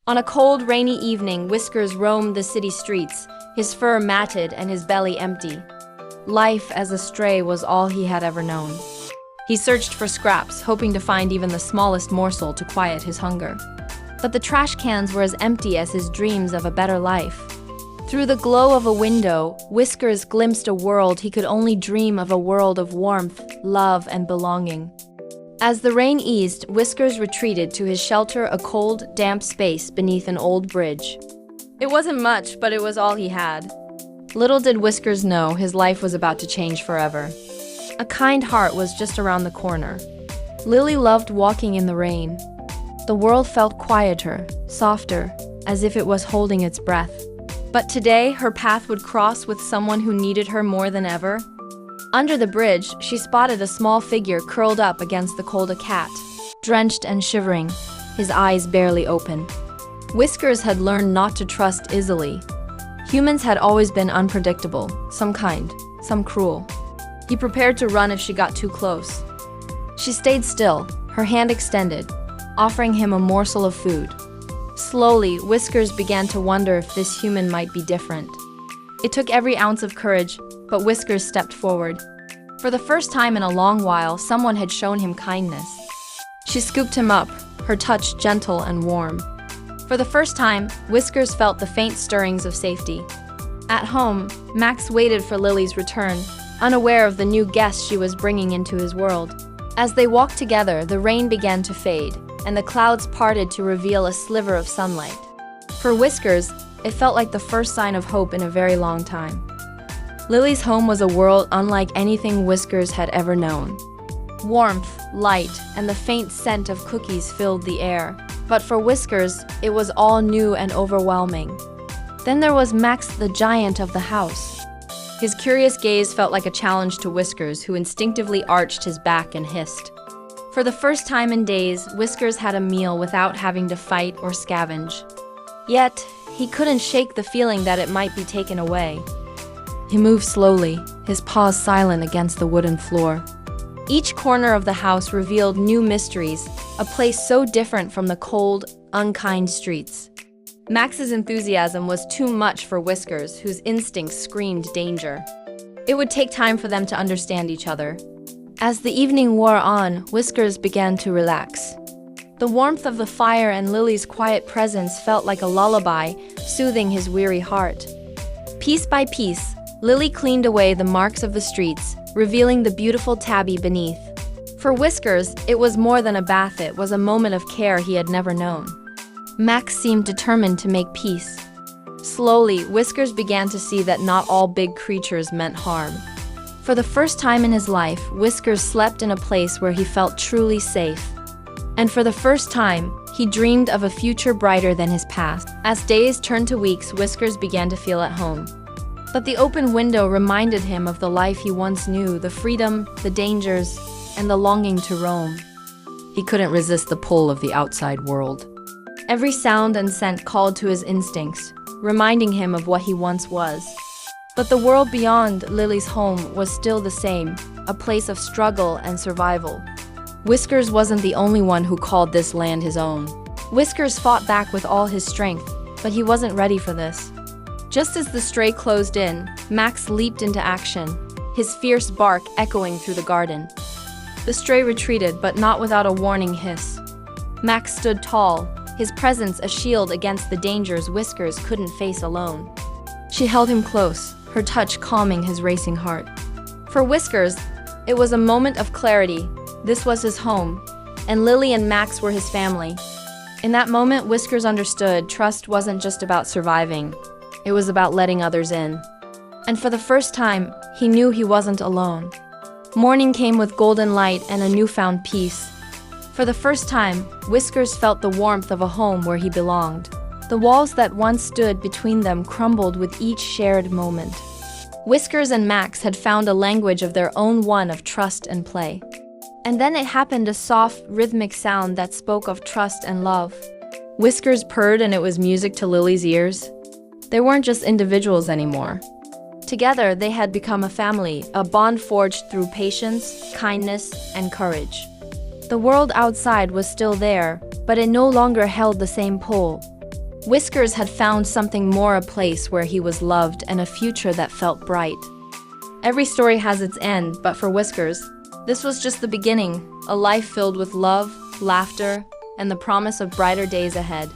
On a cold, rainy evening, Whiskers roamed the city streets, his fur matted and his belly empty. Life as a stray was all he had ever known. He searched for scraps, hoping to find even the smallest morsel to quiet his hunger. But the trash cans were as empty as his dreams of a better life. Through the glow of a window, Whiskers glimpsed a world he could only dream of, a world of warmth, love, and belonging. As the rain eased, Whiskers retreated to his shelter, a cold, damp space beneath an old bridge. It wasn't much, but it was all he had. Little did Whiskers know his life was about to change forever. A kind heart was just around the corner. Lily loved walking in the rain. The world felt quieter, softer, as if it was holding its breath. But today, her path would cross with someone who needed her more than ever. Under the bridge, she spotted a small figure curled up against the cold, a cat, drenched and shivering, his eyes barely open. Whiskers had learned not to trust easily. Humans had always been unpredictable, some kind, some cruel. He prepared to run if she got too close. She stayed still, her hand extended, offering him a morsel of food. Slowly, Whiskers began to wonder if this human might be different. It took every ounce of courage, but Whiskers stepped forward. For the first time in a long while, someone had shown him kindness. She scooped him up, her touch gentle and warm. For the first time, Whiskers felt the faint stirrings of safety. At home, Max waited for Lily's return, unaware of the new guest she was bringing into his world. As they walked together, the rain began to fade, and the clouds parted to reveal a sliver of sunlight. For Whiskers, it felt like the first sign of hope in a very long time. Lily's home was a world unlike anything Whiskers had ever known. Warmth, light, and the faint scent of cookies filled the air. But for Whiskers, it was all new and overwhelming. Then there was Max, the giant of the house. His curious gaze felt like a challenge to Whiskers, who instinctively arched his back and hissed. For the first time in days, Whiskers had a meal without having to fight or scavenge. Yet, he couldn't shake the feeling that it might be taken away. He moved slowly, his paws silent against the wooden floor. Each corner of the house revealed new mysteries, a place so different from the cold, unkind streets. Max's enthusiasm was too much for Whiskers, whose instincts screamed danger. It would take time for them to understand each other. As the evening wore on, Whiskers began to relax. The warmth of the fire and Lily's quiet presence felt like a lullaby, soothing his weary heart. Piece by piece, Lily cleaned away the marks of the streets, revealing the beautiful tabby beneath. For Whiskers, it was more than a bath, it was a moment of care he had never known. Max seemed determined to make peace. Slowly, Whiskers began to see that not all big creatures meant harm. For the first time in his life, Whiskers slept in a place where he felt truly safe. And for the first time, he dreamed of a future brighter than his past. As days turned to weeks, Whiskers began to feel at home. But the open window reminded him of the life he once knew, the freedom, the dangers, and the longing to roam. He couldn't resist the pull of the outside world. Every sound and scent called to his instincts, reminding him of what he once was. But the world beyond Lily's home was still the same, a place of struggle and survival. Whiskers wasn't the only one who called this land his own. Whiskers fought back with all his strength, but he wasn't ready for this. Just as the stray closed in, Max leaped into action, his fierce bark echoing through the garden. The stray retreated, but not without a warning hiss. Max stood tall, his presence a shield against the dangers Whiskers couldn't face alone. She held him close, her touch calming his racing heart. For Whiskers, it was a moment of clarity. This was his home, and Lily and Max were his family. In that moment, Whiskers understood trust wasn't just about surviving. It was about letting others in. And for the first time, he knew he wasn't alone. Morning came with golden light and a newfound peace. For the first time, Whiskers felt the warmth of a home where he belonged. The walls that once stood between them crumbled with each shared moment. Whiskers and Max had found a language of their own, one of trust and play. And then it happened, a soft, rhythmic sound that spoke of trust and love. Whiskers purred and it was music to Lily's ears. They weren't just individuals anymore. Together, they had become a family, a bond forged through patience, kindness, and courage. The world outside was still there, but it no longer held the same pull. Whiskers had found something more, a place where he was loved and a future that felt bright. Every story has its end, but for Whiskers, this was just the beginning, a life filled with love, laughter, and the promise of brighter days ahead.